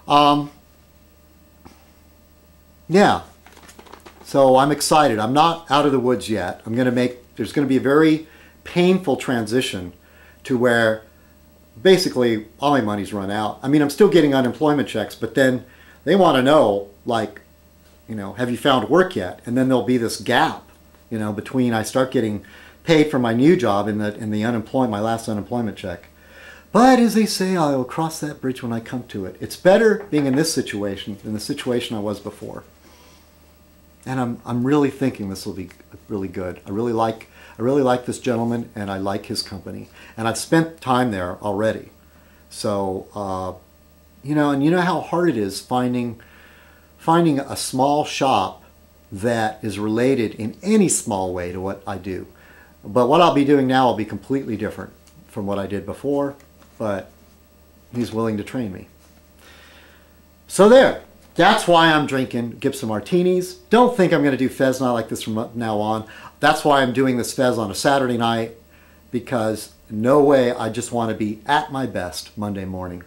Um, yeah, so I'm excited. I'm not out of the woods yet. There's going to be a very painful transition to where basically all my money's run out. I mean, I'm still getting unemployment checks, but then they want to know, like, have you found work yet? And then there'll be this gap, between I start getting paid for my new job and my last unemployment check. But as they say, I will cross that bridge when I come to it. It's better being in this situation than the situation I was before. And I'm really thinking this will be really good. I really like this gentleman, and I like his company. And I've spent time there already. So, and you know how hard it is finding a small shop that is related in any small way to what I do. But what I'll be doing now will be completely different from what I did before, but he's willing to train me. So there. That's why I'm drinking Gibson martinis. Don't think I'm going to do Fez Night like this from now on. That's why I'm doing this Fez on a Saturday night, because no way, I just want to be at my best Monday morning.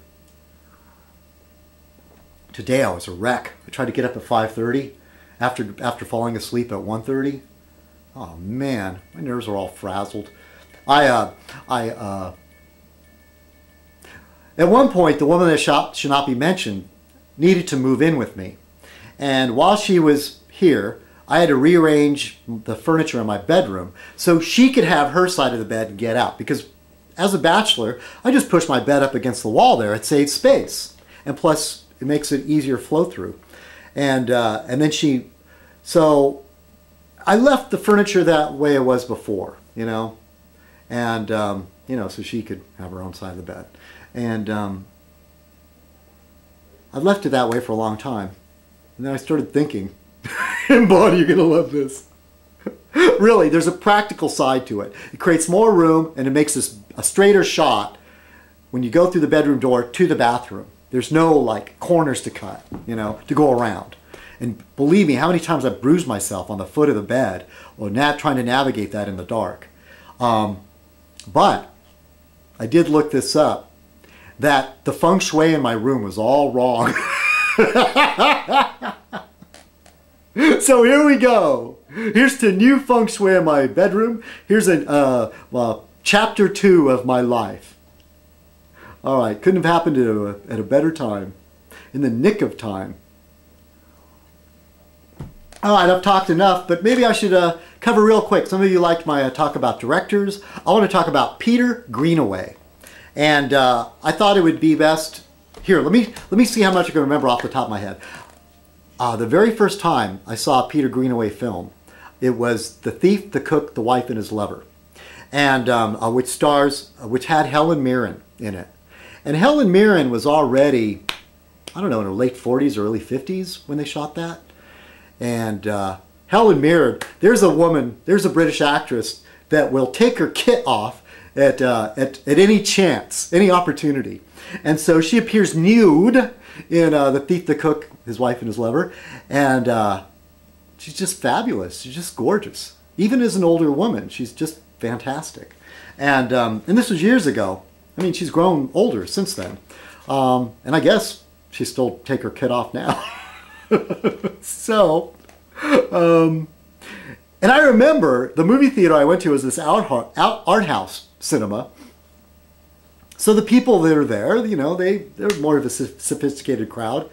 Today I was a wreck. I tried to get up at 5:30 after falling asleep at 1:30. Oh man, my nerves are all frazzled. At one point, the woman that should not be mentioned needed to move in with me. And while she was here, I had to rearrange the furniture in my bedroom so she could have her side of the bed and get out. Because as a bachelor, I just push my bed up against the wall there. It saves space. And plus, it makes it easier flow through. And then so I left the furniture that way it was before, and, so she could have her own side of the bed. And I left it that way for a long time. And then I started thinking, Bonnie, you're going to love this. Really, there's a practical side to it. It creates more room, and it makes a straighter shot when you go through the bedroom door to the bathroom. There's no, like, corners to cut, to go around. And believe me, how many times I've bruised myself on the foot of the bed or trying to navigate that in the dark. But I did look this up, that the feng shui in my room was all wrong. So here we go. Here's the new feng shui in my bedroom. Here's chapter 2 of my life. All right, couldn't have happened at a better time, in the nick of time. All right, I've talked enough, but maybe I should cover real quick. Some of you liked my talk about directors. I want to talk about Peter Greenaway. And I thought it would be best. Here, let me see how much I can remember off the top of my head. The very first time I saw a Peter Greenaway film, it was The Thief, the Cook, the Wife, and His Lover, and which had Helen Mirren in it. And Helen Mirren was already, I don't know, in her late 40s or early 50s when they shot that. And Helen Mirren, there's a British actress that will take her kit off at any chance, any opportunity. And so she appears nude in The Thief, the Cook, His Wife, and His Lover. And she's just fabulous. She's just gorgeous. Even as an older woman, she's just fantastic. And this was years ago. I mean, she's grown older since then. And I guess she still take her kit off now. So, and I remember the movie theater I went to was this art house cinema. So the people that are there, they're more of a sophisticated crowd.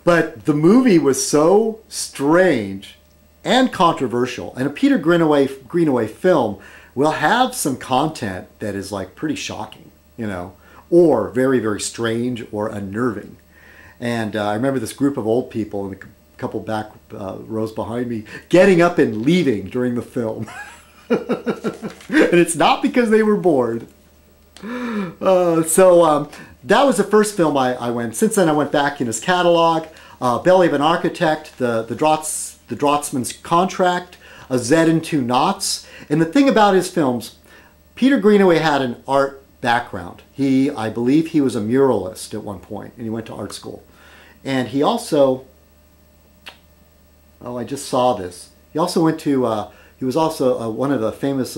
But the movie was so strange and controversial. And a Peter Greenaway film will have some content that is like pretty shocking, or very, very strange or unnerving. And I remember this group of old people and a couple back rows behind me getting up and leaving during the film. And it's not because they were bored. So that was the first film I went. Since then I went back in his catalog. Belly of an Architect, the Draughtsman's Contract, A Z and Two Knots. And the thing about his films, Peter Greenaway had an art background. I believe he was a muralist at one point, and he went to art school. And he also, I just saw this. He also went to, he was also one of the famous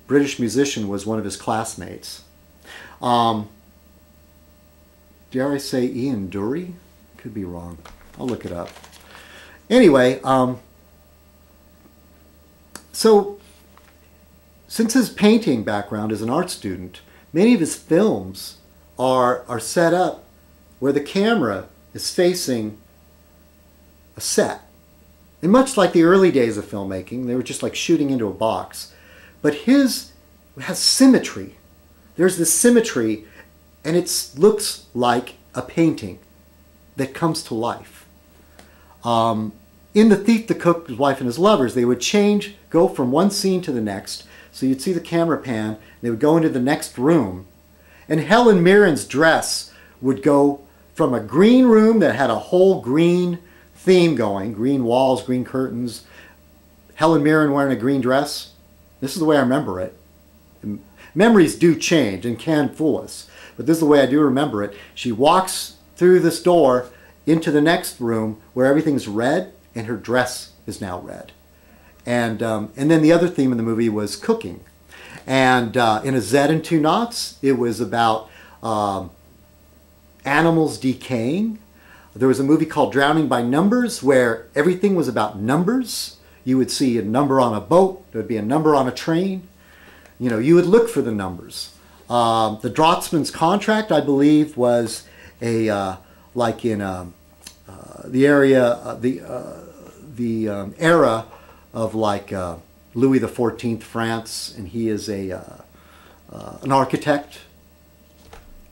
British musician was one of his classmates. Dare I say Ian Dury? Could be wrong. I'll look it up. Anyway, so since his painting background as an art student, many of his films are set up where the camera is facing a set. And much like the early days of filmmaking, they were just like shooting into a box. But his has symmetry. There's this symmetry, and it looks like a painting that comes to life. In The Thief, the Cook, His Wife, and His Lovers, they would go from one scene to the next. So you'd see the camera pan, they would go into the next room, and Helen Mirren's dress would go from a green room that had a whole green theme going, green walls, green curtains, Helen Mirren wearing a green dress. This is the way I remember it. Memories do change and can fool us, but this is the way I do remember it. She walks through this door into the next room where everything's red, and her dress is now red. And then the other theme in the movie was cooking. And in A Z and Two Knots, it was about animals decaying. There was a movie called Drowning by Numbers where everything was about numbers. You would see a number on a boat, there would be a number on a train. You know, you would look for the numbers. The Draughtsman's Contract, I believe, was like in the area, the era of like Louis XIV France, and he is an architect.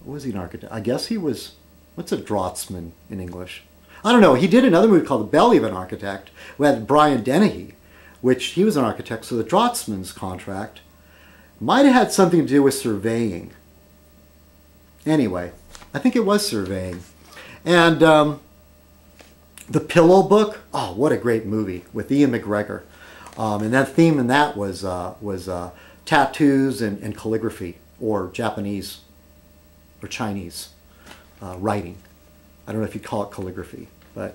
Was he an architect? I guess he was. What's a draftsman in English? I don't know. He did another movie called The Belly of an Architect. We had Brian Dennehy, which he was an architect. So the Draughtsman's Contract might have had something to do with surveying. Anyway, I think it was surveying. And The Pillow Book. Oh, what a great movie with Ian McGregor. And that theme in that was tattoos and calligraphy, or Japanese or Chinese writing. I don't know if you call it calligraphy, but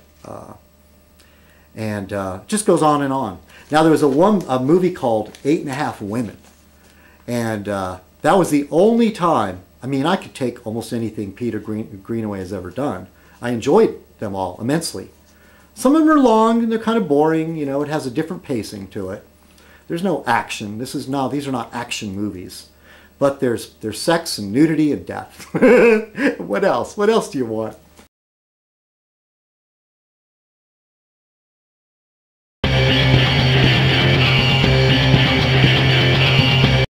just goes on and on. Now there was a movie called 8.5 Women, and that was the only time. I mean, I could take almost anything Peter Greenaway has ever done. I enjoyed them all immensely. Some of them are long and they're kind of boring. You know, it has a different pacing to it. There's no action. These are not action movies. But there's sex and nudity and death. What else? What else do you want?